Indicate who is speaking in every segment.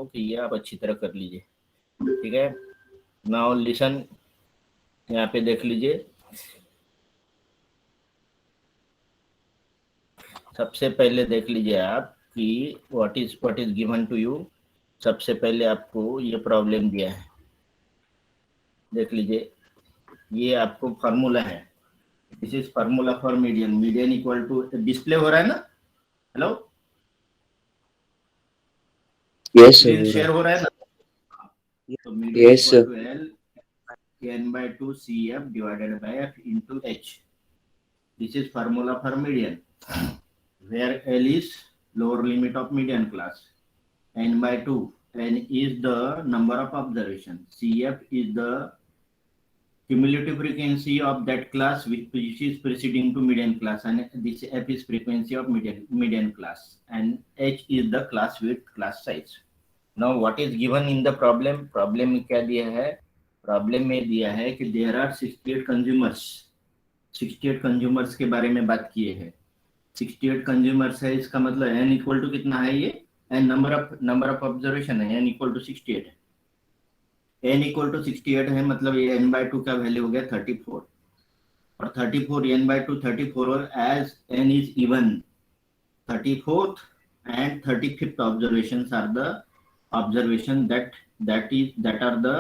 Speaker 1: हूँ कि ये आप अच्छी तरह कर लीजिए, ठीक है। नाउ लिसन, यहाँ पे देख लीजिए। सबसे पहले देख लीजिए आप कि what is given to you. सबसे पहले आपको ये प्रॉब्लम दिया है, देख लीजिए। ये आपको फार्मूला है, this is formula for median. Median equal to, display हो रहा है ना? Hello,
Speaker 2: yes
Speaker 1: screen
Speaker 2: sir.
Speaker 1: Share हो रहा है ना? तो median
Speaker 2: yes
Speaker 1: equal
Speaker 2: sir.
Speaker 1: To L n/2 CF divided by F into H. This is formula for median, where L is lower limit of median class, n/2. N is the number of observations. CF is the cumulative frequency of that class which is preceding to median class, and this F is frequency of median class, and H is the class width, class size. Now what is given in the problem? Problem में क्या दिया है? Problem में दिया है कि there are 68 consumers. 68 consumers के बारे में बात किए हैं। 68 कंज्यूमर्स है, इसका मतलब n इक्वल टू कितना है? ये n नंबर ऑफ ऑब्जर्वेशन है, n इक्वल टू 68 है। n इक्वल टू 68 है, मतलब ये n/2 का वैल्यू हो गया 34, और 34 n/2 34 as n is even. 34th and 35th observations are the observation that are the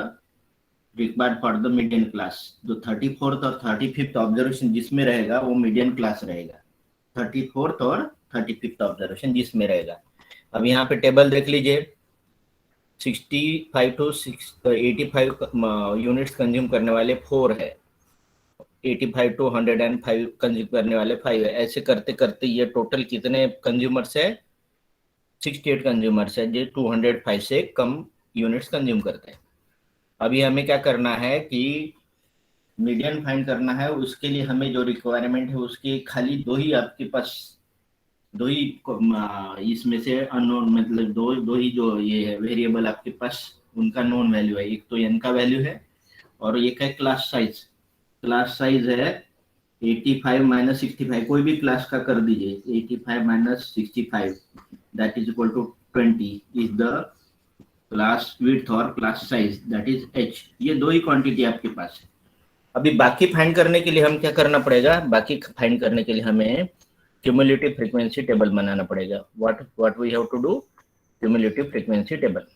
Speaker 1: required for the median class। जो 34th और 35th ऑब्जर्वेशन जिसमें रहेगा वो मीडियन क्लास रहेगा। 34th और 35th ऑब्जर्वेशन जिसमें रहेगा। अब यहाँ पे टेबल देख लीजिए। 65 to 85 यूनिट्स कंज्यूम करने वाले 4 है, 85 to 105 कंज्यूम करने वाले 5 है। ऐसे करते करते ये टोटल कितने कंज्यूमर्स है? 68 कंज्यूमर्स है जो 205 से कम यूनिट्स कंज्यूम करते हैं। अभी हमें क्या करना है कि मीडियन फाइंड करना है। उसके लिए हमें जो रिक्वायरमेंट है उसके खाली दो ही आपके पास, दो ही इसमें से अननोन, मतलब दो ही जो ये है वेरिएबल आपके पास, उनका नोन वैल्यू है। एक तो एन का वैल्यू है और एक है क्लास साइज। क्लास साइज है 85 माइनस 65, कोई भी क्लास का कर दीजिए। 85 minus 65 that is equal to 20 is the class width और class size that is h। ये दो ही क्वांटिटी आपके पास है। अभी बाकी फाइंड करने के लिए हम क्या करना पड़ेगा? बाकी फाइंड करने के लिए हमें क्यूमुलेटिव फ्रीक्वेंसी टेबल बनाना पड़ेगा। What we have to do? Cumulative frequency table.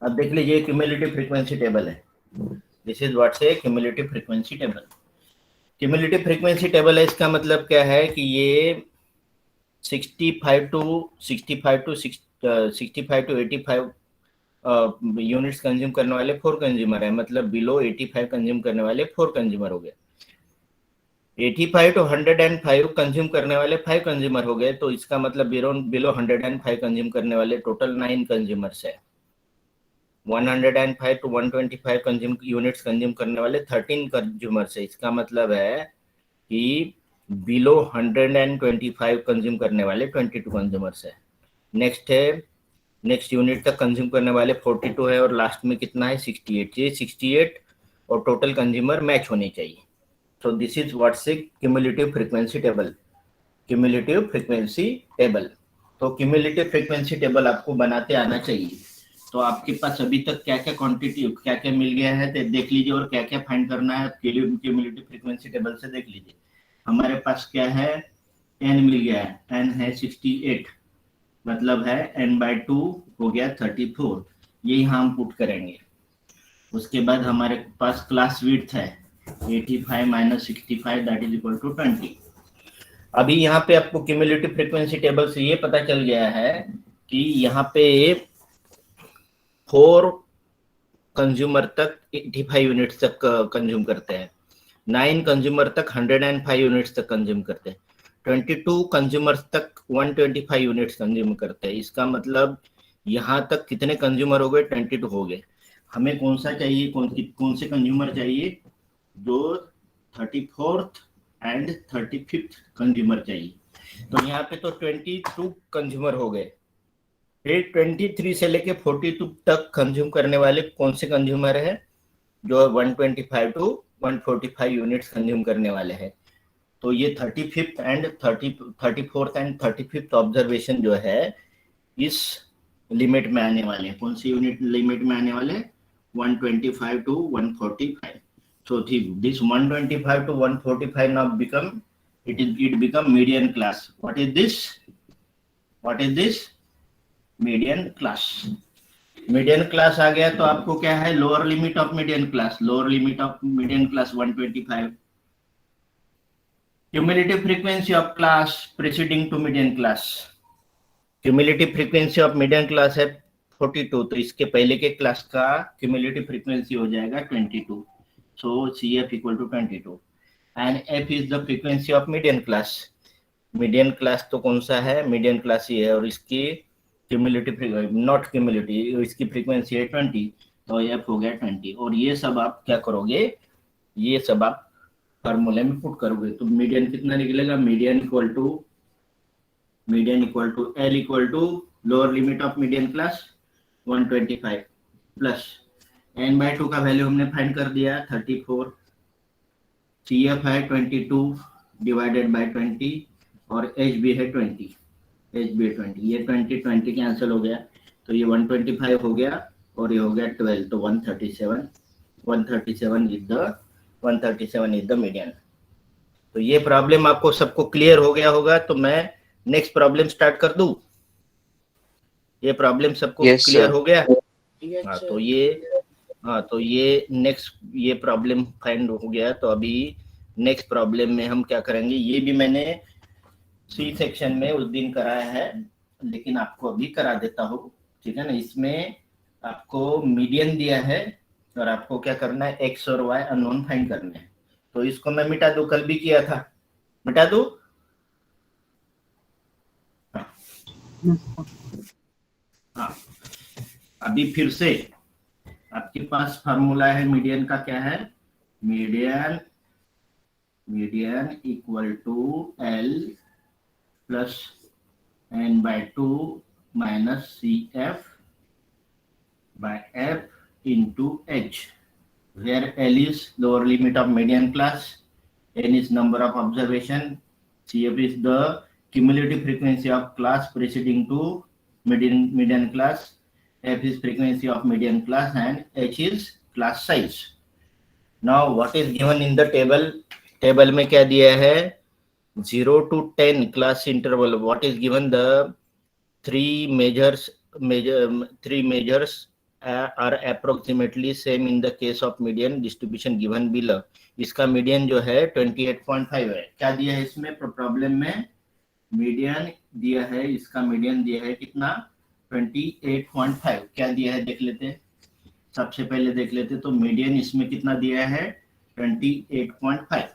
Speaker 1: अब देख लीजिए क्यूमुलेटिव फ्रीक्वेंसी टेबल है। दिस इज व्हाट से cumulative frequency table. Cumulative frequency table है, इसका मतलब क्या है कि ये 65 to 85 यूनिट्स कंज्यूम करने वाले 4 कंज्यूमर है, मतलब बिलो 85 कंज्यूम करने वाले 4 कंज्यूमर हो गए। 85 to 105 कंज्यूम करने वाले 5 कंज्यूमर हो गए, तो इसका मतलब बिलो 105 कंज्यूम करने वाले टोटल 9 कंज्यूमर्स है। 105 to 125 कंज्यूम यूनिट्स कंज्यूम करने वाले 13 कंज्यूमर्स है। इसका मतलब है कि बिलो 125 कंज्यूम करने वाले 22 कंज्यूमर्स है। नेक्स्ट यूनिट तक कंज्यूम करने वाले 42 है, और लास्ट में कितना है? 68। ये 68 और टोटल कंज्यूमर मैच होने चाहिए। So this is what's a cumulative frequency table। cumulative frequency table। तो cumulative frequency table आपको बनाते आना चाहिए। तो आपके पास अभी तक क्या क्या क्वांटिटी, क्या क्या मिल गया है तो देख लीजिए, और क्या क्या फाइंड करना है cumulative frequency table से देख लीजिए। हमारे पास क्या है? n मिल गया है, n है 68, मतलब है n/2 हो गया 34। ये यहाँ हम पुट करेंगे। उसके बाद हमारे पास क्लास विड्थ है 85 minus 65 that is equal to 20। अभी यहाँ पे आपको क्यूमुलेटिव फ्रीक्वेंसी टेबल से ये पता चल गया है कि यहाँ पे 4 कंज्यूमर तक 85 यूनिट्स तक कंज्यूम करते हैं, 9 कंज्यूमर तक 105 यूनिट्स तक कंज्यूम करते हैं, 22 कंज्यूमर्स तक 125 यूनिट्स कंज्यूम करते हैं। इसका मतलब यहाँ तक कितने कंज्यूमर हो गए? 22 हो गए। हमें कौन सा चाहिए, कौन से कंज्यूमर चाहिए? जो 34th एंड 35th कंज्यूमर चाहिए। तो यहाँ पे तो 22 कंज्यूमर हो गए। फिर 23 से लेके 42 तक कंज्यूम करने वाले कौन से कंज्यूमर है? जो 125 to 145 यूनिट्स कंज्यूम करने वाले हैं। तो ये 34th एंड 35th ऑब्जर्वेशन जो है, इस लिमिट में आने वाले हैं, कौन सी यूनिट लिमिट में आने वाले, 125 to 145. So this 125 to 145 now become, it become median class. What is this? What is this? Median class. Median class आ गया तो आपको क्या है, lower limit of median class, lower limit of median class 125. Cumulative frequency of class preceding to median class, cumulative frequency of median class है 42, तो इसके पहले के क्लास का क्यूमुलेटिव फ्रीक्वेंसी हो जाएगा 22. So CF equal to 22 and F is the frequency of median class. Median class तो कौन सा है, मीडियन क्लास ही है, और इसकी क्यूमुलेटिव नॉट क्यूमुलेटिव, इसकी फ्रीक्वेंसी है 20, तो F हो गया 20. और ये सब आप क्या करोगे, ये सब आप फार्मूले में पुट करोगे तो मीडियन कितना निकलेगा, median equal to L equal to lower limit of median class 125 plus n/2 का वैल्यू हमने फाइंड कर दिया 34, CF है 22 डिवाइडेड बाय 20 और HB है 20, ये 20 कैंसिल हो गया तो ये 125 हो गया और ये हो गया 12, तो 137 इज द मीडियन. तो ये प्रॉब्लम आपको सबको क्लियर हो गया होगा, तो मैं नेक्स्ट प्रॉब्लम स्टार्ट कर दूं. ये प्रॉब्लम सबको क्लियर हो गया? तो ये नेक्स्ट ये प्रॉब्लम फाइंड हो गया. तो अभी नेक्स्ट प्रॉब्लम में हम क्या करेंगे, ये भी मैंने सी सेक्शन में उस दिन कराया है, लेकिन आपको अभी करा देता हूँ, ठीक है ना. इसमें आपको मीडियन दिया है और आपको क्या करना है, एक्स और वाई अननोन फाइंड करने हैं. तो इसको मैं मिटा दूं, कल भी किया था, मिटा दूं. हाँ, अभी फिर से आपके पास फार्मूला है मीडियन का, क्या है, median equal to L plus n/2 minus CF by F into H, where L is lower limit of median class, n is number of observation, CF is the cumulative frequency of class preceding to median class, F is frequency of median class, and H is class size. Now what is given in the table में क्या दिया है, 0 to 10 class interval. What is given, the three measures are approximately same in the case of median distribution given below. इसका median जो है 28.5 है. क्या दिया है इसमें प्रॉब्लम में, मीडियन दिया है, इसका मीडियन दिया है कितना, 28.5. क्या दिया है देख लेते, सबसे पहले देख लेते. तो मीडियन इसमें कितना दिया है, 28.5.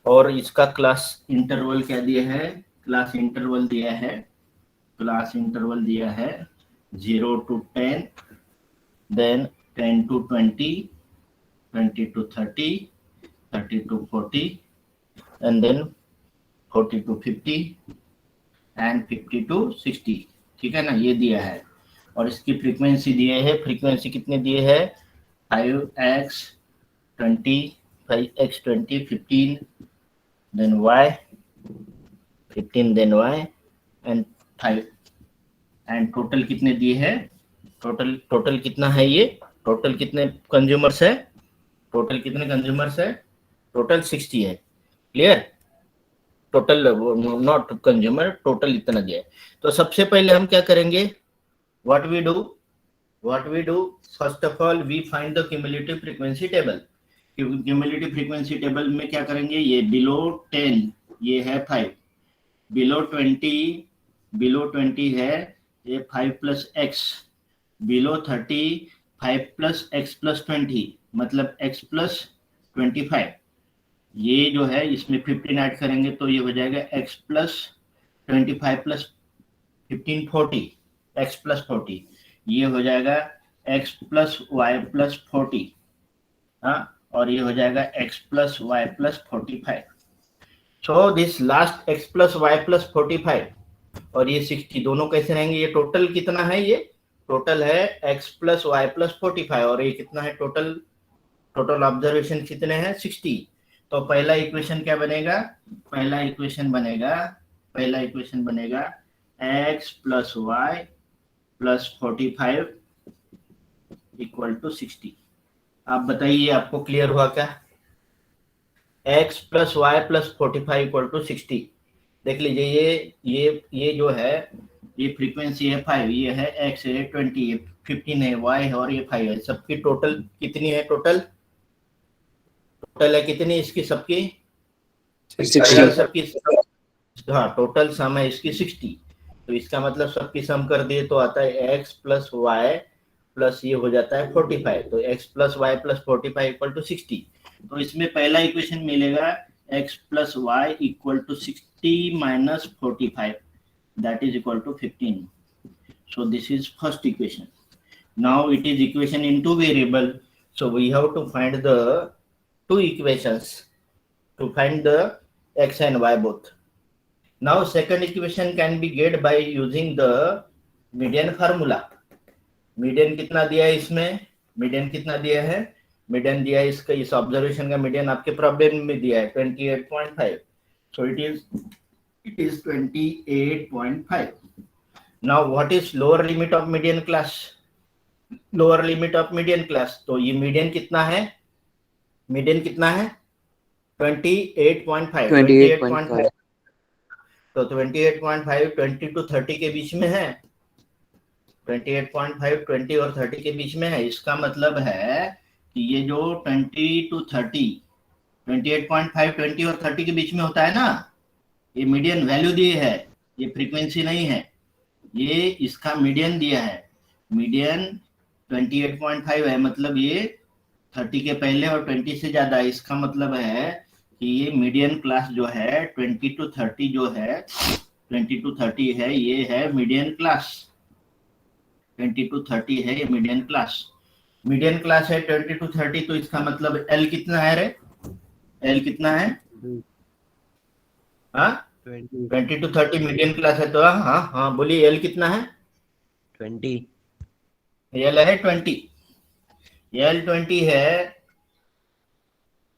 Speaker 1: और इसका क्लास इंटरवल क्या दिया है, क्लास इंटरवल दिया है 0 to 10, then 10 to 20, 20 to 30, 30 to 40, and then 40 to 50 and 50 to 60. ठीक है ना, ये दिया है. और इसकी फ्रीक्वेंसी दिए है, फ्रीक्वेंसी कितने दिए है, 5x 20, 5x 20, 15, then y 15, then y and 5. And total कितने दिए हैं, टोटल कितना है, ये टोटल कितने कंज्यूमर्स है, टोटल 60 है. Clear, total not consumer, total इतना दिया है. तो सबसे पहले हम क्या करेंगे, what we do first of all we find the cumulative frequency table. Cumulative frequency table में क्या करेंगे, ये बिलो 10 ये है 5, बिलो 20 है ये 5 plus x, below 30 5 plus x plus 20 मतलब x प्लस 25. ये जो है इसमें 15 ऐड करेंगे तो ये हो जाएगा x plus 25 plus 15 40, x plus 40, ये हो जाएगा x प्लस वाई प्लस 40. हाँ, और ये हो जाएगा x plus y plus 45. So this last x plus y plus 45 और ये 60 दोनों कैसे रहेंगे, ये टोटल कितना है, ये टोटल है x प्लस वाई प्लस 45 और ये कितना है, टोटल ऑब्जर्वेशन कितने हैं, 60. तो पहला इक्वेशन क्या बनेगा, पहला इक्वेशन बनेगा x plus y plus 45 equal to 60। आप बताइए, आपको क्लियर हुआ क्या? x plus y plus 45 equal to 60। देख लीजिए, ये जो है, ये फ्रीक्वेंसी है 5, ये है x है 20, ये 15 है, y है और ये 5 है। सबकी टोटल कितनी है? टोटल है कितनी इसकी सबकी?
Speaker 2: 60।
Speaker 1: सबकी, हाँ, टोटल सम है इसकी 60। तो इसका मतलब सबकी सम कर दिए तो आता है x प्लस वाई प्लस ये हो जाता है 45। तो x plus y plus 45 equal to 60। तो इसमें पहला इक्वेशन मिलेगा x plus y equal to 60 minus 45, that is equal to 15. So this is first equation. Now it is equation in two variable. So we have to find the two equations to find the x and y both. Now second equation can be get by using the median formula. Median कितना दिया है इसमें? Median कितना दिया है? Median दिया है इसका, इस ऑब्जर्वेशन का मीडियन आपके प्रॉब्लम में दिया है 28.5. So it is 28.5. Now what is lower limit of median class? Lower limit of median class, तो ये मीडियन कितना है? मीडियन कितना है? 28.5.
Speaker 2: 28.5।
Speaker 1: तो 28.5 20 to 30 के बीच में है। 28.5 20 और 30 के बीच में है। इसका मतलब है कि ये जो 20 to 30, 28.5 20 और 30 के बीच में होता है ना, ये मीडियन वैल्यू दी है, ये फ्रीक्वेंसी नहीं है, ये इसका मीडियन दिया है। मीडियन 28.5 है, मतलब ये 30 के पहले और 20 से ज्यादा। इसका मतलब है कि ये मीडियन क्लास जो है 20 to 30 जो है, 20 to 30 है, ये है मीडियन क्लास। 20 to 30 है ये मीडियन क्लास। मीडियन क्लास है 20 to 30, तो इसका मतलब L कितना है रे? L कितना है? हाँ, 20 to 30 मीडियन क्लास है। तो हाँ हाँ बोलिए, L कितना है?
Speaker 2: 20।
Speaker 1: L है 20। L 20 है।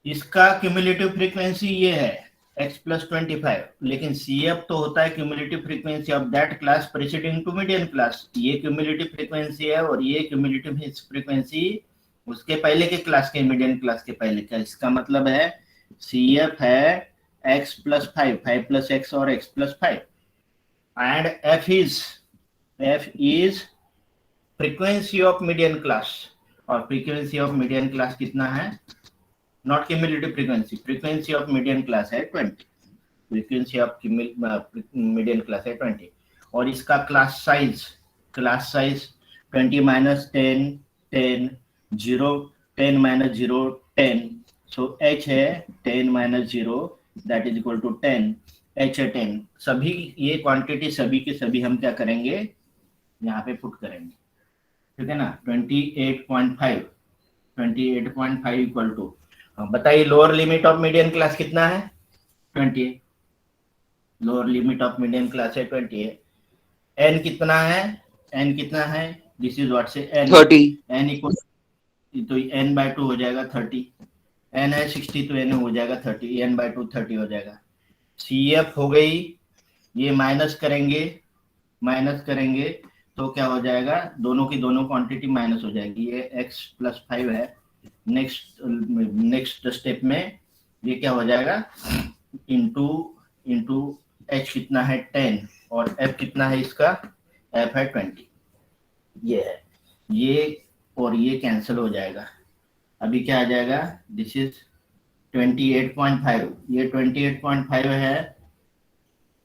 Speaker 1: इसका क्यूमुलेटिव फ्रीक्वेंसी ये है x प्लस 25, लेकिन CF तो होता है cumulative frequency of that class preceding to median class. ये क्यूमुलेटिव फ्रीक्वेंसी है और ये क्यूमुलेटिव फ्रीक्वेंसी उसके पहले के क्लास के, मीडियन क्लास के पहले का। इसका मतलब है CF है x प्लस 5, 5 प्लस x और x plus 5, and F is frequency of median class. और फ्रीक्वेंसी ऑफ मीडियन क्लास कितना है? Not cumulative frequency, frequency of median class है 20। फ्रीक्वेंसी ऑफ मीडियन क्लास है 20। और इसका class size 20 minus 10 10 0 10 minus 0 10। So h है 10 minus 0, that is equal to 10। h है 10। सभी ये क्वांटिटी सभी के सभी हम क्या करेंगे? यहाँ पे पुट करेंगे, ठीक है ना? 28.5 इक्वल टू, बताइए lower limit of median class कितना है? 20। Lower limit of median class है 20 है। n कितना है? n कितना है? दिस इज व्हाट से n
Speaker 2: 30।
Speaker 1: n इक्वल, तो n बाय 2 हो जाएगा 30। n है 60 तो n हो जाएगा 30, n बाय 2 30 हो जाएगा। CF हो गई, ये माइनस करेंगे तो क्या हो जाएगा? दोनों की दोनों क्वांटिटी माइनस हो जाएगी। ये x प्लस 5 है। नेक्स्ट स्टेप में ये क्या हो जाएगा? इंटू h कितना है 10 और f कितना है इसका? f है 20। ये है, ये और ये कैंसिल हो जाएगा। अभी क्या आ जाएगा? This is 28.5। ये 28.5 है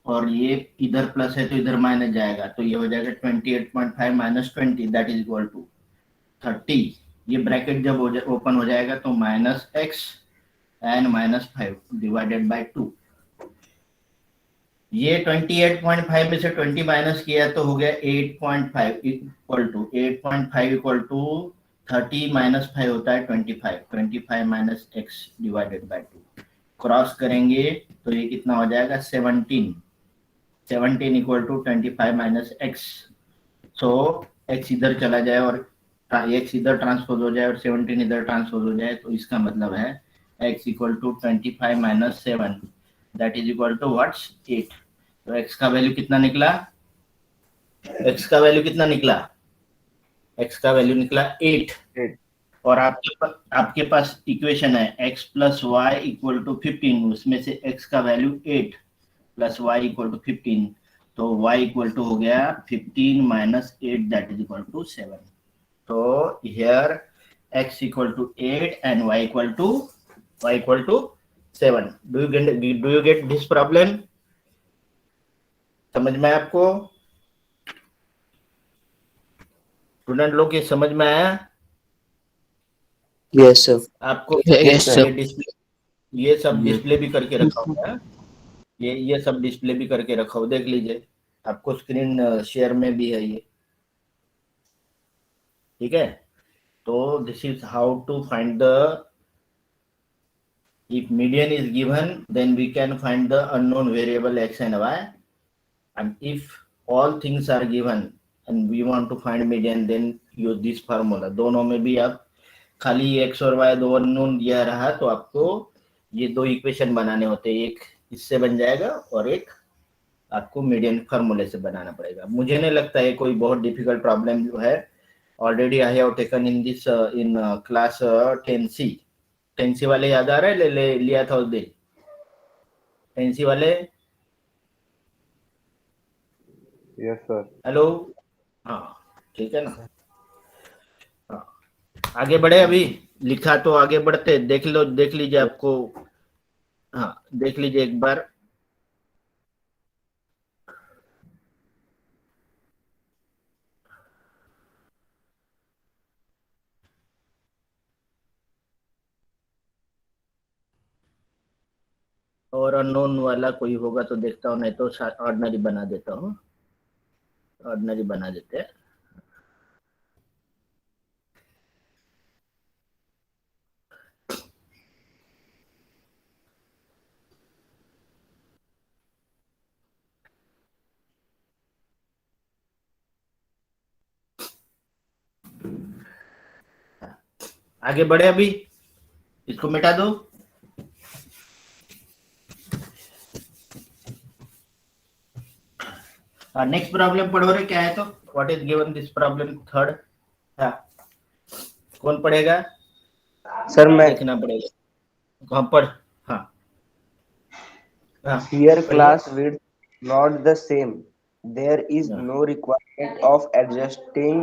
Speaker 1: और ये इधर प्लस है तो इधर माइनस जाएगा, तो ये हो जाएगा 28.5 minus 20, that is equal to 30। ये ब्रैकेट जब ओपन हो जाएगा तो minus x and minus 5 divided by 2। ये 28.5 में से 20 माइनस किया तो हो गया 8.5 equal to 8.5 equal to 30 minus 5 होता है 25 minus x divided by 2। Cross करेंगे तो ये कितना हो जाएगा? 17 equal to 25 minus x। So x इधर चला जाए और x इधर ट्रांसपोज हो जाए और 17 इधर ट्रांसपोज हो जाए, तो इसका मतलब है x equal to 25 minus 7, that is equal to what's 8। तो x का वैल्यू कितना निकला? x का वैल्यू कितना निकला? x का वैल्यू निकला 8
Speaker 3: 8
Speaker 1: और आपके पास इक्वेशन है x plus y equal to 15, उसमें से x का value 8 plus y equal to 15, तो y इक्वल टू हो गया 15 minus 8 that is equal to 7. तो here x equal to 8 and y equal to 7. Do you get this problem? समझ में आपको? स्टूडेंट लोग ये समझ में आया?
Speaker 2: Yes, sir.
Speaker 1: आपको
Speaker 2: Yes, sir.
Speaker 1: ये डिस्प्ले, ये सब डिस्प्ले भी करके रखा हुआ है, ये सब डिस्प्ले भी करके रखा हो, देख लीजिए, आपको स्क्रीन शेयर में भी है ये, ठीक है? तो this is how to find the, if median is given then we can find the unknown variable x and y, and if all things are given and we want to find median then use this formula. दोनों में भी आप खाली x और y दो unknown दिया रहा तो आपको ये दो इक्वेशन बनाने होते हैं, एक इससे बन जाएगा और एक आपको मीडियन फार्मूले से बनाना पड़ेगा. मुझे नहीं लगता है कोई बहुत डिफिकल्ट प्रॉब्लम जो है. Already I have taken in this in class 10C. 10C वाले याद आ रहा है? ले लिया था उस दिन 10C वाले.
Speaker 3: Yes sir.
Speaker 1: हेलो, हाँ ठीक है ना. हाँ, आगे बढ़े. अभी लिखा तो आगे बढ़ते, देख लीजिए आपको. हाँ देख लीजिए एक बार. और अननोन वाला कोई होगा तो देखता हूँ, नहीं तो ऑर्डिनरी बना देता हूँ. ऑर्डिनरी बना देते हैं. आगे बढ़े. अभी इसको मिटा दो. नेक्स्ट प्रॉब्लम पढ़ो रे. क्या है तो what is given this problem third. हाँ कौन पढ़ेगा?
Speaker 3: सर मैं.
Speaker 1: देखना पड़ेगा. कहाँ पढ़. हाँ
Speaker 3: Here class width not the same. There is
Speaker 1: Yeah.
Speaker 3: no requirement of adjusting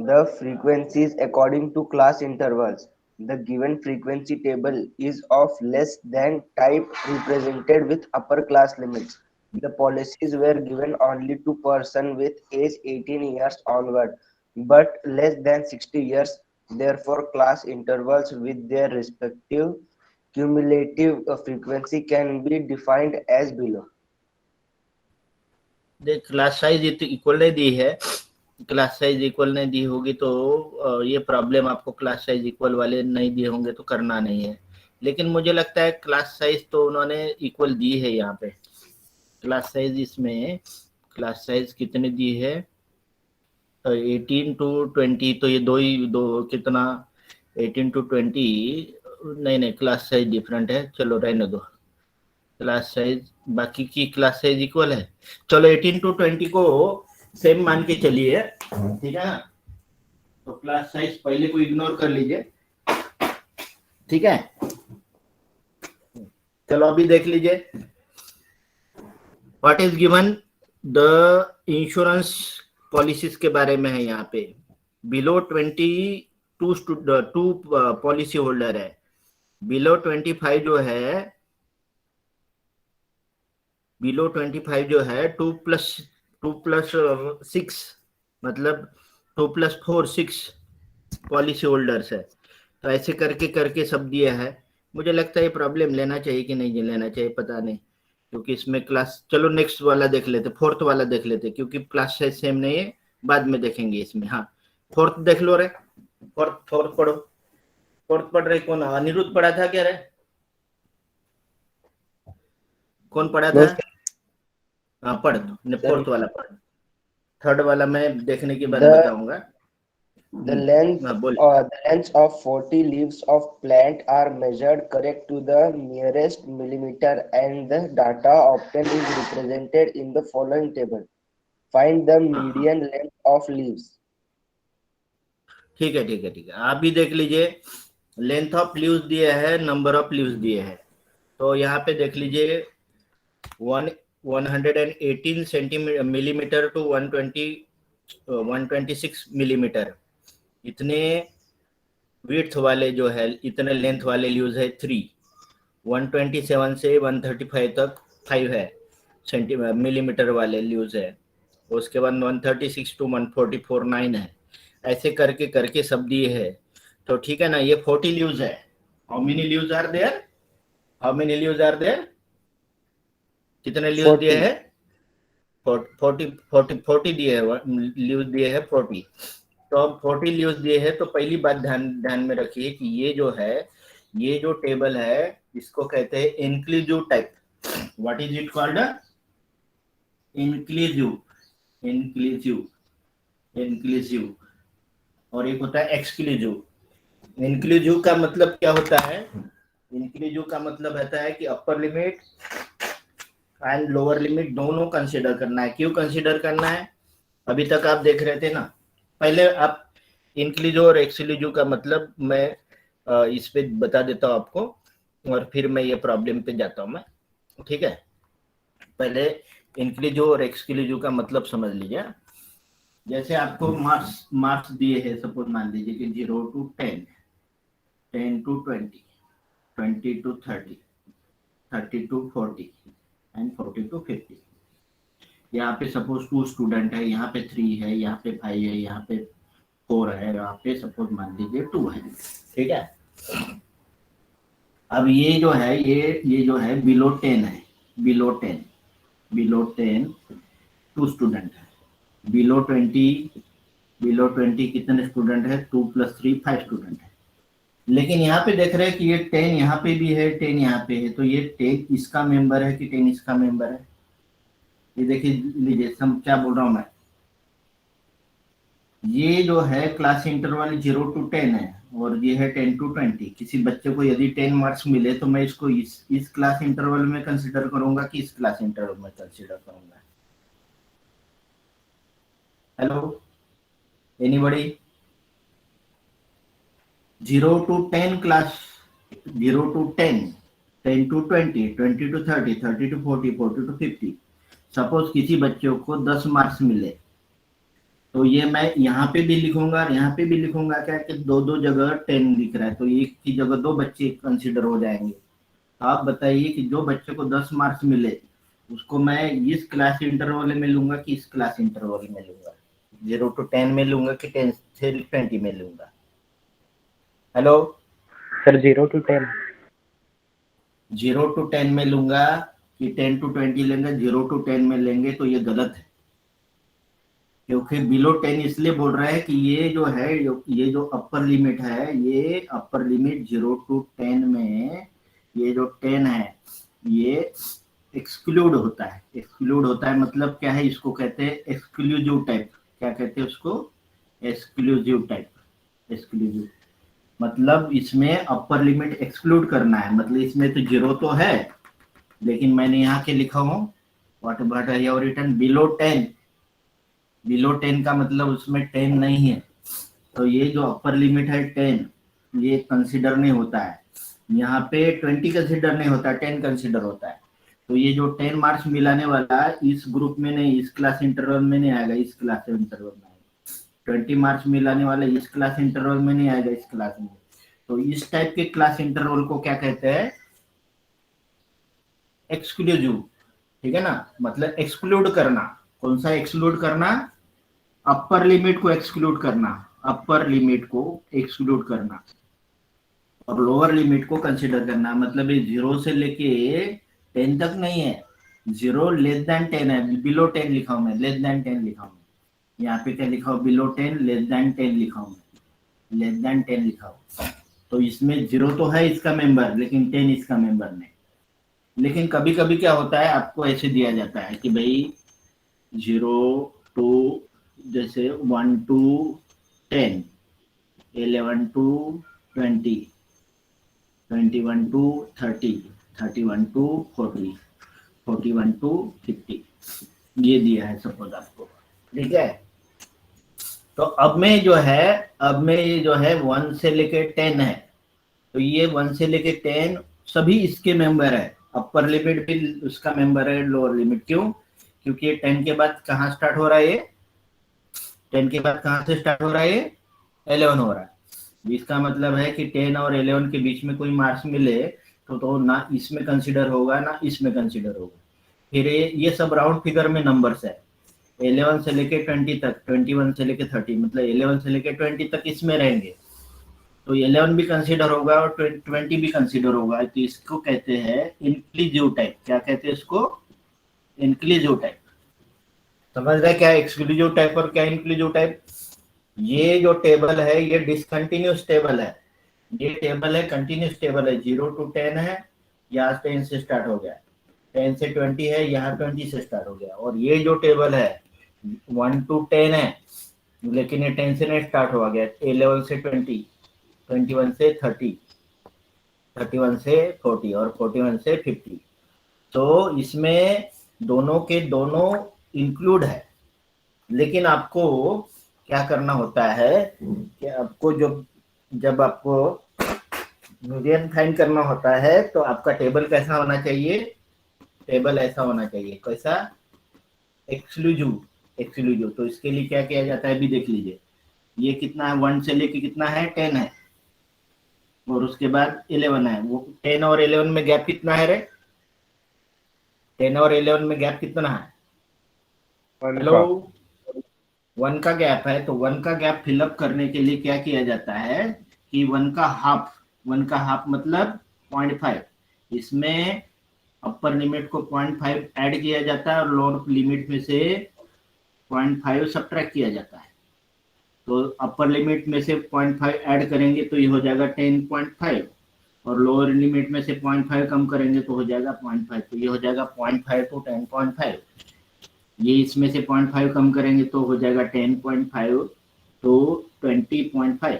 Speaker 3: the frequencies according to class intervals. The given frequency table is of less than type represented with upper class limits. The policies were given only to person with age 18 years onward, but less than 60 years. Therefore, class intervals with their respective cumulative frequency can be defined as below.
Speaker 1: देख class size equal नहीं दी है. Class size equal नहीं दी होगी तो ये problem आपको class size equal वाले नहीं दिए होंगे तो करना नहीं है. लेकिन मुझे लगता है क्लास साइज तो उन्होंने इक्वल दी है. यहाँ पे क्लास साइज, इसमें क्लास साइज कितने दी है? 18 to 20. तो ये दो कितना 18 to 20. नहीं क्लास साइज डिफरेंट है. चलो रहने दो. क्लास साइज बाकी की क्लास साइज इक्वल है. चलो 18 to 20 को सेम मान के चलिए, ठीक है ना. तो क्लास साइज पहले को इग्नोर कर लीजिए, ठीक है. चलो अभी देख लीजिए what is given. The insurance policies के बारे में है यहाँ पे. बिलो 22 पॉलिसी होल्डर है. बिलो 25 जो है, बिलो 25 जो है 2 प्लस 6 मतलब 2 + 4 6 पॉलिसी होल्डर्स है. तो ऐसे करके करके सब दिया है. मुझे लगता है ये प्रॉब्लम लेना चाहिए कि नहीं लेना चाहिए पता नहीं, क्योंकि इसमें क्लास. चलो नेक्स्ट वाला देख लेते, फोर्थ वाला देख लेते, क्योंकि क्लास साइज सेम नहीं है, बाद में देखेंगे इसमें. हाँ फोर्थ देख लो रे. फोर्थ पढ़ो. फोर्थ पढ़ रहे कौन? अनिरुद्ध पढ़ा था क्या रे? कौन पढ़ा था? हाँ पढ़. फोर्थ वाला पढ़. थर्ड वाला मैं देखने के बाद बताऊंगा.
Speaker 3: The lengths of 40 leaves of plant are measured correct to the nearest millimeter, and the data obtained is represented in the following table. Find the median length of leaves.
Speaker 1: ठीक है ठीक है ठीक है, आप भी देख लीजिए। लेंथ ऑफ लीव्स दिए है, नंबर ऑफ लीव्स दिए है। तो यहाँ पे देख लीजिए 118 सेंटीमीटर मिलीमीटर टू 126 मिलीमीटर, इतने विड्थ वाले जो है, इतने लेंथ वाले लीव्स है 3। 127 से 135 तक 5 है सेंटीमीटर मिलीमीटर वाले लीव्स है। उसके बाद 136 टू 144 9 है। ऐसे करके करके सब दिए है। तो ठीक है ना, ये 40 लीव्स है। How many leaves are there? How many leaves are there? कितने लीव्स दिए
Speaker 3: 40.
Speaker 1: हैं? 40 दिए है, लीव्स दिए है 40। तो अब 40 लीव्स दिए है, तो पहली बात ध्यान में रखिए कि ये जो है, ये जो टेबल है, इसको कहते हैं inclusive type. What is it called? Inclusive, inclusive, inclusive. और एक होता है एक्सक्लूसिव। इंक्लूसिव का मतलब क्या होता है? इंक्लूसिव का मतलब होता है कि upper limit and lower limit दोनों कंसीडर करना है। क्यों कंसीडर करना है? अभी तक आप देख रहे थे ना, पहले आप इंक्लूसिव और एक्सक्लूसिव का मतलब मैं इस पे बता देता हूँ आपको, और फिर मैं ये प्रॉब्लम पे जाता हूँ मैं। ठीक है, पहले इंक्लूसिव और एक्सक्लूसिव का मतलब समझ लीजिए। जैसे आपको मार्क्स दिए हैं, सपोज मान लीजिए कि 0 to 10, 10 to 20, 20 to 30, 30 to 40 and 40 to 50। यहाँ पे सपोज 2 स्टूडेंट है, यहाँ पे 3 है, यहाँ पे 5 है, यहाँ पे 4 है, यहाँ पे सपोज मान लीजिए 2 है। ठीक है, अब ये जो है, ये जो है बिलो 10 है, बिलो 10, बिलो 10 2 स्टूडेंट है। बिलो 20 कितने स्टूडेंट है? 2 + 3 5 स्टूडेंट है। लेकिन यहाँ पे देख रहे हैं कि ये 10 यहाँ पे भी है, 10 यहाँ पे है। तो ये 10 इसका मेंबर है कि 10 इसका मेंबर है? ये देखिए लीजिए, सम क्या बोल रहा हूँ मैं। ये जो है क्लास इंटरवल 0 to 10 है, और ये है 10 to 20। किसी बच्चे को यदि 10 मार्क्स मिले तो मैं इसको इस क्लास इंटरवल में कंसिडर करूंगा कि इस क्लास इंटरवल में कंसिडर करूंगा? Hello, anybody? 0 to 10 class, 0 to 10, 10 to 20, 20 to 30, 30 to 40, 40 to 50। Suppose किसी बच्चों को 10 मार्क्स मिले, तो ये मैं यहाँ पे भी लिखूंगा और यहाँ पे भी लिखूंगा क्या कि दो जगह 10 लिख रहा है, तो एक की जगह 2 बच्चे कंसिडर हो जाएंगे। आप बताइए कि जो बच्चे को 10 मार्क्स मिले, उसको मैं इस क्लास इंटरवल में लूंगा कि इस क्लास इंटरवल में लूंगा? 0 to 10 में लूंगा कि 10 से 20 में लूंगा? Hello
Speaker 2: sir 0 to 10।
Speaker 1: 0 to 10 में लूंगा कि 10 to 20 लेंगे? 0 to 10 में लेंगे तो ये गलत है, क्योंकि बिलो 10 इसलिए बोल रहा है कि ये जो है, ये जो अपर लिमिट है, ये अपर लिमिट 0 to 10 में ये जो 10 है, ये एक्सक्लूड होता है। एक्सक्लूड होता है मतलब क्या है? इसको कहते हैं एक्सक्लूसिव टाइप। क्या कहते हैं उसको? Exclusive type. एक्सक्लूसिव मतलब इसमें अपर लिमिट एक्सक्लूड करना है। मतलब इसमें तो 0 तो है, लेकिन मैंने यहाँ के लिखा हूँ what are your return below 10। Below 10 का मतलब उसमें 10 नहीं है, तो ये जो अपर लिमिट है 10, ये कंसिडर नहीं होता है। यहाँ पे 20 कंसिडर नहीं होता, 10 कंसिडर होता है। तो ये जो 10 मार्क्स मिलाने वाला इस ग्रुप में नहीं, इस क्लास इंटरवल में नहीं आएगा, इस क्लास इंटरवल में आएगा। 20 मार्क्स मिलाने वाला इस क्लास इंटरवल में नहीं आएगा, इस क्लास में। तो इस टाइप के क्लास इंटरवल को क्या कहते हैं? एक्सक्लूसिव। ठीक है ना, मतलब एक्सक्लूड करना। कौन सा एक्सक्लूड करना? अपर लिमिट को एक्सक्लूड करना, अपर लिमिट को एक्सक्लूड करना, और लोअर लिमिट को कंसीडर करना। मतलब ये 0 से लेके 10 तक नहीं है, 0 लेस देन 10 है। बिलो 10 लिखा हूं मैं, लेस देन 10 लिखा हूं। यहाँ पे क्या लिखा हो? बिलो 10, लेस देन 10 लिखा हूं, लेस देन 10 लिखा हूं। तो इसमें 0 तो है इसका मेंबर, लेकिन 10 इसका मेंबर नहीं। लेकिन कभी कभी क्या होता है, आपको ऐसे दिया जाता है कि भाई 0 to जैसे 1 to 10, 11 to 20, 21 to 30, 31 to 40, 41 to 50, ये दिया है सपोज आपको। ठीक है। तो अब में जो है, अब में ये जो है 1 से लेके 10 है, तो ये 1 से लेके 10 सभी इसके मेंबर है। अपर लिमिट भी उसका मेंबर है, लोअर लिमिट क्यों? क्योंकि ये 10 के बाद कहाँ स्टार्ट हो रहा है, ये 10 के बाद कहाँ से स्टार्ट हो रहा है, ये 11 हो रहा है। इसका मतलब है कि 10 और 11 के बीच में कोई मार्क्स मिले तो ना इसमें कंसीडर होगा ना इसमें कंसीडर होगा। फिर ये सब राउंड फिगर में नंबर्स है, 11 से लेके 20 तक, 21 से लेके 30, मतलब 11 से लेके 20 तक इसमें रहेंगे, तो 11 भी कंसीडर होगा और 20 भी कंसीडर होगा। तो इसको कहते हैं इंक्लूसिव टाइप। क्या कहते हैं इसको? Inclusive type. समझ रहे क्या एक्सक्लूसिव टाइप और क्या इंक्लूसिव टाइप? ये जो टेबल है ये डिसकंटिन्यूस टेबल है, ये टेबल है कंटिन्यूस टेबल है। 0 to 10 है, यहाँ 10 से स्टार्ट हो गया, 10 से 20 है, यहाँ 20 से स्टार्ट हो गया। और ये जो टेबल है 1 to 10 है, लेकिन ये 10 से नहीं स्टार्ट हुआ गया, 11 से 20, 21 से 30, 31 से 40 और 41 से 50। तो इसमें दोनों के दोनों इंक्लूड है। लेकिन आपको क्या करना होता है कि आपको जब आपको मीडियन फाइंड करना होता है तो आपका टेबल कैसा होना चाहिए? टेबल ऐसा होना चाहिए, कैसा? एक्सक्लूसिव। एक्सक्लूसिव। तो इसके लिए क्या किया जाता है अभी देख लीजिए। ये कितना है, 1 से लेके कितना है, 10 है, और उसके बाद 11 है। वो 10 और 11 में गैप कितना है रे? 10 और 11 में गैप कितना है? हेलो, 1 का गैप है। तो 1 का गैप फिलअप करने के लिए क्या किया जाता है कि 1 का हाफ, 1 का हाफ मतलब 0.5, इसमें अपर लिमिट को 0.5 ऐड किया जाता है और लोअर लिमिट में से 0.5 सब्ट्रैक्ट किया जाता है। तो अपर लिमिट में से 0.5 ऐड करेंगे तो ये हो जाएगा 10.5, और लोअर लिमिट में से 0.5 कम करेंगे तो हो जाएगा 0.5। तो ये हो जाएगा 0.5 to 10.5। ये इसमें से 0.5 कम करेंगे तो हो जाएगा 10.5 to 20.5।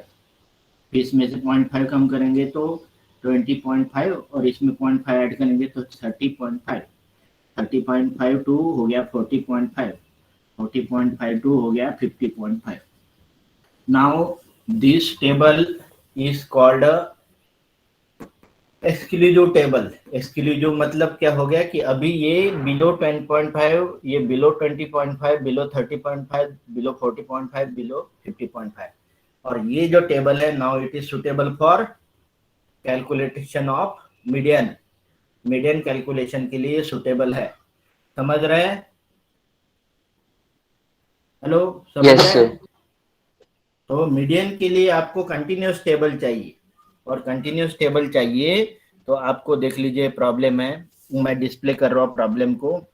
Speaker 1: इसमें से 0.5 कम करेंगे तो 20.5, और इसमें 0.5 ऐड करेंगे तो 30.5। 30.5 टू हो गया 40.5, 40.5 टू हो गया 50.5। Now this table is called exclusive table. Exclusive मतलब क्या हो गया कि अभी ये बिलो 10.5, ये बिलो 20.5, बिलो 30.5, बिलो 40.5, बिलो 50.5। और ये जो टेबल है now it is suitable for calculation of median. Median calculation के लिए सुटेबल है। समझ रहे हैं? हेलो, समझ
Speaker 3: Yes,
Speaker 1: रहे
Speaker 3: sir.
Speaker 1: हैं? तो मीडियन के लिए आपको कंटिन्यूस टेबल चाहिए, और कंटिन्यूस टेबल चाहिए तो आपको देख लीजिए प्रॉब्लम है, मैं डिस्प्ले कर रहा हूँ प्रॉब्लम को।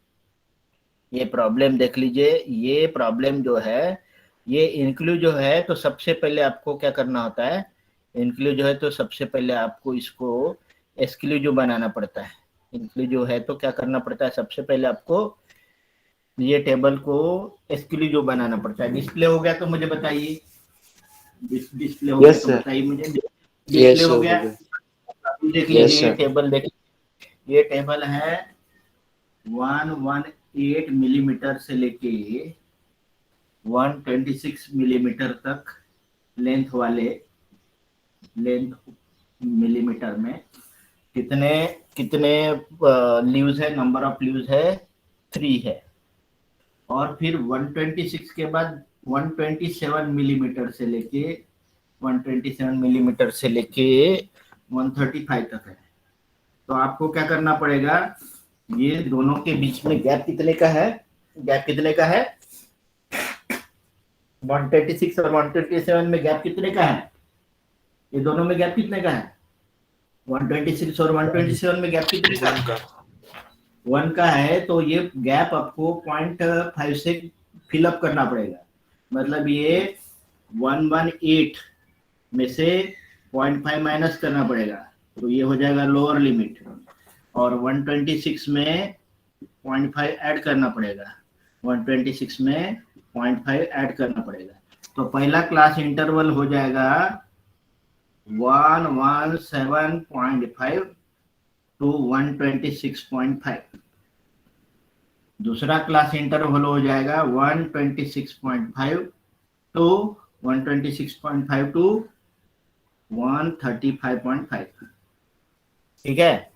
Speaker 1: ये प्रॉब्लम देख लीजिए। ये प्रॉब्लम जो है ये इंक्लूसिव है, तो सबसे पहले आपको क्या करना होता है? इंक्लूसिव है तो सबसे पहले आपको इसको एक्सक्लूसिव बनाना पड़ता है। इंक्लूसिव है तो क्या करना पड़ता है? सबसे पहले आपको ये टेबल को एक्सक्लूसिव बनाना पड़ता है। डिस्प्ले हो गया तो मुझे बताइए, डिस्प्ले हो गया
Speaker 3: Yes,
Speaker 1: तो
Speaker 3: sir.
Speaker 1: बताइए मुझे। डिस्प्ले
Speaker 3: Yes,
Speaker 1: हो
Speaker 3: sir.
Speaker 1: गया?
Speaker 3: Okay.
Speaker 1: देख
Speaker 3: Yes,
Speaker 1: लीजिए ये
Speaker 3: sir.
Speaker 1: टेबल, देखिए ये टेबल है 118 मिलीमीटर से लेके 126 मिलीमीटर तक लेंथ वाले, लेंथ मिलीमीटर में कितने कितने लीव्स है? नंबर ऑफ लीव्स है 3 है। और फिर 126 के बाद 127 मिलीमीटर से लेके 127 मिलीमीटर से लेके 135 तक है। तो आपको क्या करना पड़ेगा? ये दोनों के बीच में गैप कितने का है? गैप कितने का है? 126 और 127 में गैप कितने का है? ये दोनों में गैप कितने का है? 126 और 127 में गैप कितने का है? 1 का है। तो ये गैप आपको 0.5 से फिलअप करना पड़ेगा। मतलब ये 118 में से 0.5 माइनस करना पड़ेगा, तो ये हो जाएगा लोअर लिमिट। और 126 में 0.5 ऐड करना पड़ेगा, 126 में 0.5 ऐड करना पड़ेगा। तो पहला क्लास इंटरवल हो जाएगा 117.5 to 126.5। दूसरा क्लास इंटरवल हो जाएगा 126.5 टू 126.5 टू 135.5। ठीक है,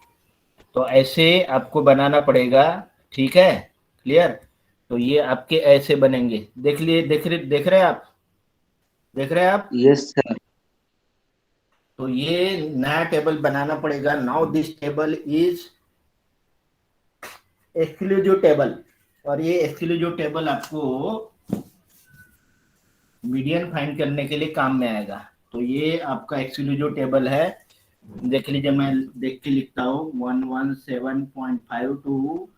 Speaker 1: तो ऐसे आपको बनाना पड़ेगा। ठीक है, क्लियर। तो ये आपके ऐसे बनेंगे। देख रहे हैं आप, देख रहे हैं आप।
Speaker 3: Yes, sir.
Speaker 1: तो ये नया टेबल बनाना पड़ेगा। Now this table is exclusive table, और ये एक्सक्लूसिव टेबल आपको मीडियन फाइंड करने के लिए काम में आएगा। तो ये आपका एक्सक्लूसिव टेबल है। देख लीजिए, मैं देख के लिखता हूँ 117.5 टू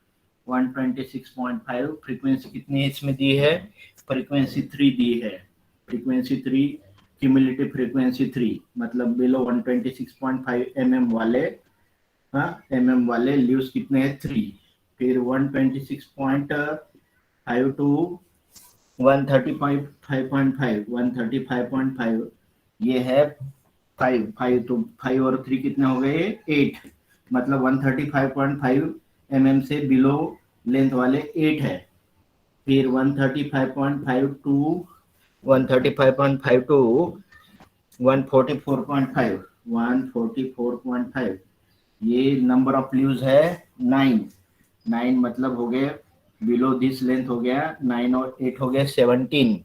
Speaker 1: 126.5। फ्रीक्वेंसी कितनी इसमें दी है? फ्रीक्वेंसी 3 दी है। फ्रीक्वेंसी 3, क्यूमुलेटिव फ्रीक्वेंसी 3, मतलब बिलो 126.5 mm वाले, हाँ mm वाले ल्यूज कितने हैं? 3। फिर 126.5 टू 135.5 ये है 5 तो 5 और 3 कितने हो गए? 8। मतलब 135.5 mm से बिलो लेंथ वाले 8 है। फिर 135.5 टू 135.5 टू 144.5 144.5 ये नंबर ऑफ ल्यूज है 9 मतलब हो गए बिलो दिस लेंथ हो गया 9 और 8 हो गया 17।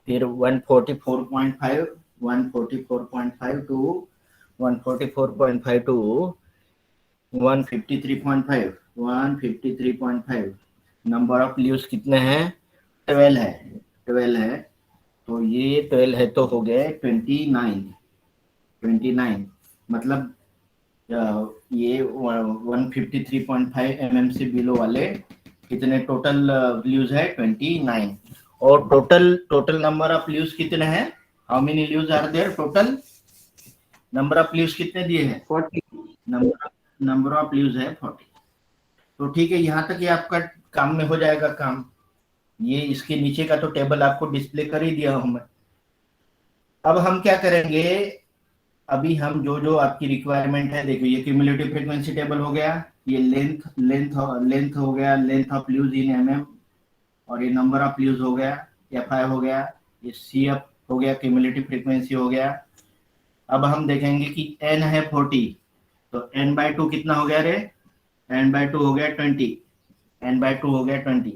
Speaker 1: फिर 144.5 टू 144.5 टू 153.5 नंबर ऑफ ल्यूज कितने हैं? 12 है। तो ये 12 है तो हो गए 29। मतलब ये 153.5 mm से बिलो वाले कितने टोटल व्यूज है? 29। और टोटल नंबर ऑफ व्यूज कितने हैं? How many views are there? Total number of views कितने दिए हैं?
Speaker 3: 40.
Speaker 1: नंबर ऑफ व्यूज है 40। तो ठीक है, यहाँ तक ये आपका काम में हो जाएगा काम। ये इसके नीचे का तो टेबल आपको डिस्प्ले कर ही दिया हूं मैं। अब हम क्या करेंगे, अभी हम जो आपकी रिक्वायरमेंट है, देखो ये क्यूमुलेटिव फ्रीक्वेंसी टेबल हो गया, ये लेंथ हो गया, लेंथ ऑफ ल्यूज इन mm, और ये नंबर ऑफ ल्यूज हो गया, fi हो गया, ये cf हो गया, क्यूमुलेटिव फ्रीक्वेंसी हो गया। अब हम देखेंगे कि n है 40, तो n/2 कितना हो गया रे? n/2 हो गया 20, n/2 हो गया 20।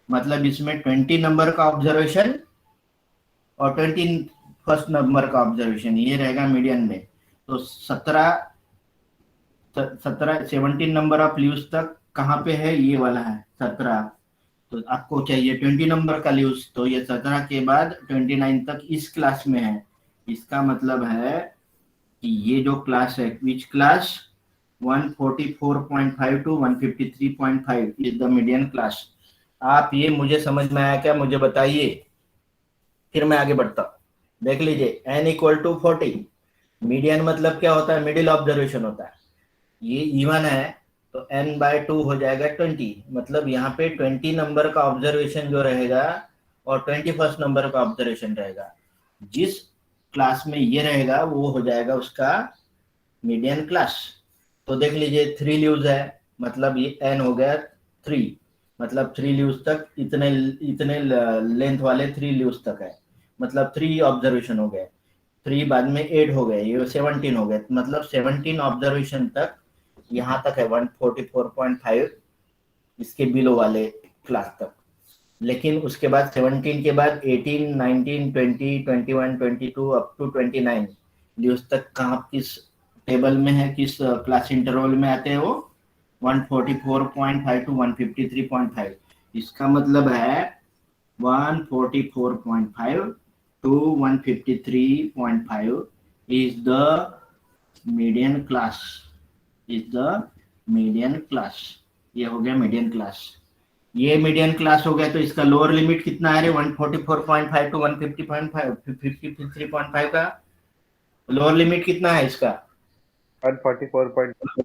Speaker 1: मतलब इसमें 20 नंबर का ऑब्जर्वेशन और 21st नंबर का ऑब्जर्वेशन ये रहेगा मीडियन में। तो 17 नंबर ऑफ ल्यूज तक कहाँ पे है? ये वाला है 17। तो आपको चाहिए 20 नंबर का ल्यूज, तो ये 17 के बाद 29 तक इस क्लास में है। इसका मतलब है कि ये जो क्लास है, which class? 144.5 to 153.5 is the median class. आप ये मुझे समझ में आया क्या? मुझे बताइए, फिर मैं आगे बढ़ता हूँ। देख लीजिए, n इक्वल टू 40। मीडियन मतलब क्या होता है? मिडिल ऑब्जर्वेशन होता है। ये इवन है तो n/2 हो जाएगा 20। मतलब यहाँ पे 20 नंबर का ऑब्जर्वेशन जो रहेगा और 21st नंबर का ऑब्जर्वेशन रहेगा, जिस क्लास में ये रहेगा वो हो जाएगा उसका मीडियन क्लास। तो देख लीजिए 3 ल्यूज है, मतलब ये n हो गया 3, मतलब 3 ल्यूज तक इतने लेंथ वाले 3 ल्यूज तक है, मतलब 3 ऑब्जर्वेशन हो गए। 3 बाद में 8 हो गए, ये 17 हो गए, मतलब 17 ऑब्जर्वेशन तक यहाँ तक है 144.5 इसके बिलो वाले क्लास तक। लेकिन उसके बाद 17 के बाद 18, 19, 20, 21, 22 अप टू 29 ल्यूज तक कहाँ किस टेबल में है, किस क्लास इंटरवल में आते हैं वो? 144.5 टू 153.5। इसका मतलब है 144.5 to 153.5 is the median class, is the median class। ये हो गया मीडियन क्लास। ये मीडियन क्लास हो गया, तो इसका लोअर लिमिट कितना है? 144.5 टू 153.5 का लोअर लिमिट कितना है इसका?
Speaker 2: 144.5.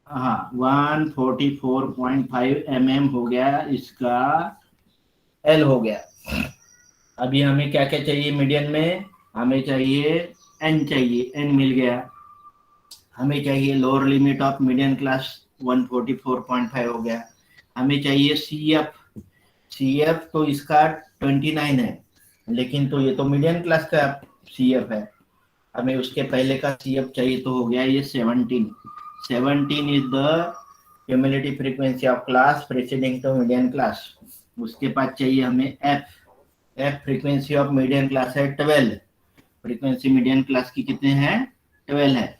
Speaker 1: हाँ, 144.5 mm हो गया इसका, L हो गया। अभी हमें क्या क्या चाहिए मीडियन में? हमें चाहिए n, चाहिए n मिल गया। हमें चाहिए lower limit of median class 144.5 हो गया। हमें चाहिए CF तो इसका 29 है, लेकिन तो ये तो मीडियम क्लास का CF है, हमें उसके पहले का CF चाहिए, तो हो गया ये 17 is the cumulative frequency of class preceding to median class. उसके बाद चाहिए हमें F frequency of median class है 12, फ्रीक्वेंसी मीडियन क्लास की कितने हैं 12 है,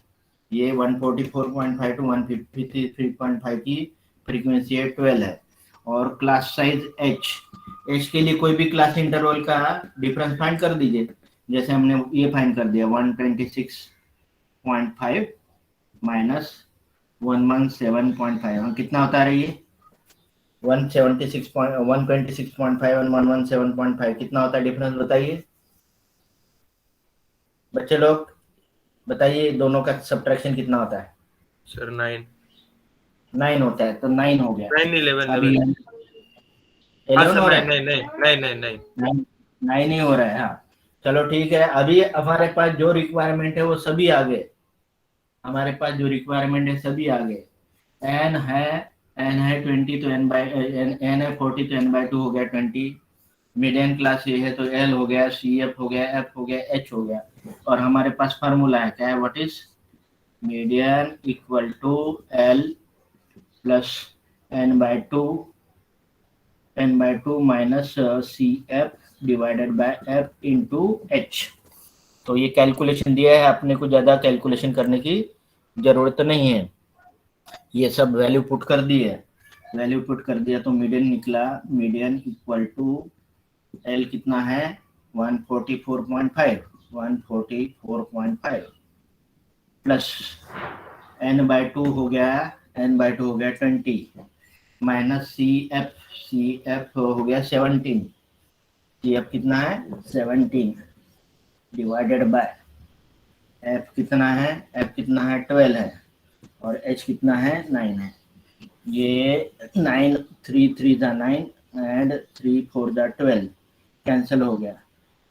Speaker 1: ये 144.5 टू 153.5 की फ्रीक्वेंसी है 12 है। और क्लास साइज H के लिए कोई भी क्लास इंटरवल का डिफरेंस फाइंड कर दीजिए, जैसे हमने ये फाइंड कर दिया 126.5 माइनस 117.5, कितना होता है ये 126.5 और 117.5 कितना होता है डिफरेंस बताइए बच्चे लोग, बताइए दोनों का सब्ट्रैक्शन कितना होता है
Speaker 4: सर 9
Speaker 1: होता है, तो 9 हो गया।
Speaker 4: 9 11
Speaker 1: अभी
Speaker 4: 11 हाँ
Speaker 1: 11
Speaker 4: सर
Speaker 1: हो रहा
Speaker 4: 9
Speaker 1: है,
Speaker 4: 9 9 9 9
Speaker 1: 9 ही हो रहा है। हाँ चलो ठीक है, अभी हमारे पास जो रिक्वायरमेंट है वो सभी आ गए, हमारे पास जो रिक्वायरमेंट है सभी आ गए। एन है 20 तो एन है 40 तो n/2 हो गया 20, मीडियम क्लास ये है तो L हो गया, CF हो गया, F हो गया, H हो गया। और हमारे पास फार्मूला है क्या है, what is median equal to L plus n/2 minus CF divided by F into H। तो ये कैलकुलेशन दिया है, आपने को ज्यादा कैलकुलेशन करने की जरूरत नहीं है, ये सब वैल्यू पुट कर दी है, वैल्यू पुट कर दिया तो मीडियन निकला, मीडियन इक्वल टू L कितना है 144.5 प्लस n/2 हो गया 20 माइनस CF हो गया 17, CF कितना है 17 डिवाइडेड बाय F कितना है 12 है और H कितना है 9 है। ये 9 3 3 जा 9 एंड 3 4 जा 12 कैंसिल हो गया।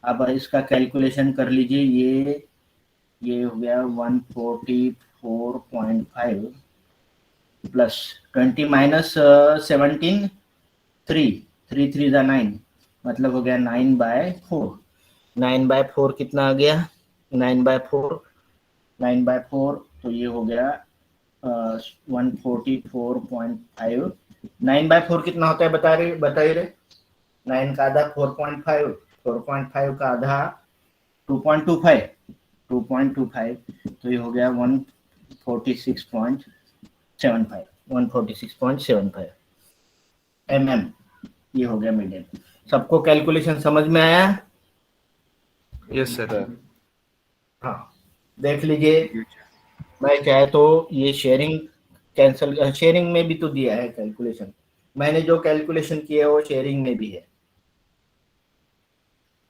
Speaker 1: अब इसका कैलकुलेशन कर लीजिए, ये हो गया 144.5 प्लस 20 माइनस 17 3 3 जा 9 मतलब हो गया 9/4। 9/4 कितना आ गया 9/4 तो ये हो गया 144.5। 9/4 कितना होता है बताइए रे 9 का आधा 4.5 का आधा 2.25 तो ये हो गया 146.75 mm, ये हो गया मीडियम। सबको कैलकुलेशन समझ में आया?
Speaker 4: यस सर
Speaker 1: हाँ देख लीजिए, मैं चाहे तो ये शेयरिंग में भी तो दिया है कैलकुलेशन, मैंने जो कैलकुलेशन किया है वो शेयरिंग में भी है।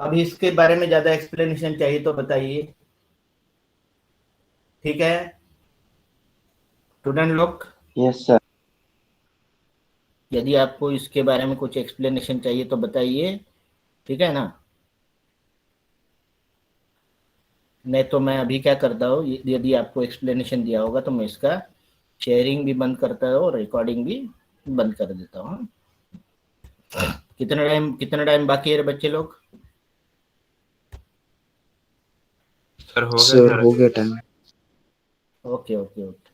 Speaker 1: अब इसके बारे में ज्यादा एक्सप्लेनेशन चाहिए तो बताइए, ठीक है स्टूडेंट लोग?
Speaker 3: Yes sir.
Speaker 1: यदि आपको इसके बारे में कुछ एक्सप्लेनेशन चाहिए तो बताइए, ठीक है ना? नहीं तो मैं अभी क्या करता हूँ, यदि आपको एक्सप्लेनेशन दिया होगा तो मैं इसका शेयरिंग भी बंद करता हूँ और रिकॉर्डिंग भी बंद कर देता हूँ। कितना टाइम बाकी है बच्चे लोग?
Speaker 4: सर हो गया
Speaker 2: सर हो गया टाइम।
Speaker 1: Okay okay okay.